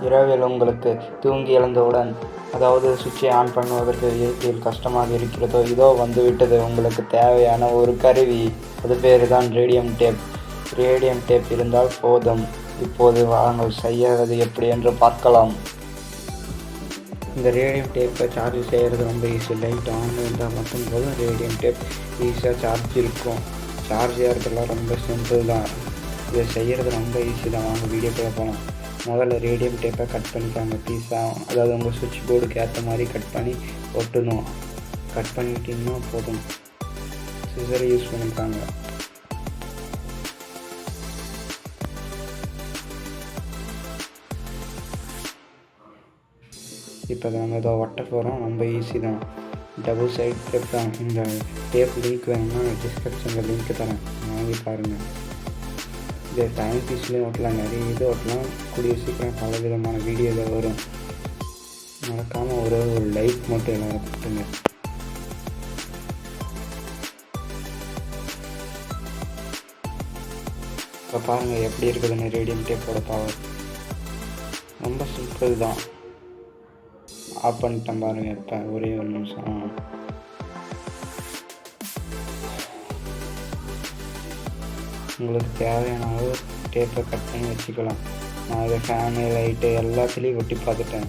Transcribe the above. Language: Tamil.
இரவில் உங்களுக்கு தூங்கி எழுந்தவுடன், அதாவது சுவிட்சை ஆன் பண்ணுவதற்கு இயற்கையில் கஷ்டமாக இருக்கிறதோ, இதோ வந்துவிட்டது உங்களுக்கு தேவையான ஒரு கருவி. அது பேர் தான் ரேடியம் டேப். ரேடியம் டேப் இருந்தால் போதும். இப்போது வாங்கள் செய்வது எப்படி என்று பார்க்கலாம். இந்த ரேடியம் டேப்பை சார்ஜ் செய்கிறது ரொம்ப ஈஸி. லைட் ஆன் இருந்தால் மட்டும் போதும் ரேடியம் டேப் ஈஸியாக சார்ஜ் இருக்கும். சார்ஜ் ஏறதெல்லாம் ரொம்ப சிம்பிள் தான். இதை செய்கிறது ரொம்ப ஈஸி தான். வாங்க வீடியோக்குள்ளே போகலாம். முதல்ல ரேடியம் டேப்பை கட் பண்ணிக்காங்க பீஸாக, அதாவது உங்கள் சுவிட்ச் போர்டுக்கு ஏற்ற மாதிரி கட் பண்ணி ஒட்டணும். கட் பண்ணிட்டிங்கன்னா போதும். சிசரை யூஸ் பண்ணிக்காங்க. இப்போ நம்ம இதை ஒட்ட போகிறோம். ரொம்ப ஈஸி தான். டபுள் சைட் டேப் தான். இந்த டேப் லிங்க் வேணும்னா டிஸ்கிரிப்ஷனில் லிங்க் தரேன், வாங்கி பாருங்கள். இதை டைம் பீஸ்லேயும் ஒட்டலாம், நிறைய இது ஒட்டலாம். கூடிய சீக்கிரம் பல விதமான வீடியோவில் வரும். மறக்காமல் ஒரு லைக் மட்டும் எல்லோரும் கொடுத்துங்க. இப்போ பாருங்கள் எப்படி இருக்குதுன்னு ரேடியம் டேப்போட பவர். ரொம்ப சிம்பிள் தான். ஆஃப் பண்ணிட்டேன் பாருங்கள். இப்போ ஒரே ஒரு நிமிஷம். உங்களுக்கு தேவையான அளவு டேப்பை கட் பண்ணி வச்சுக்கலாம். நான் இதை ஃபேனு லைட்டு எல்லாத்துலேயும் ஒட்டி பார்த்துட்டேன்.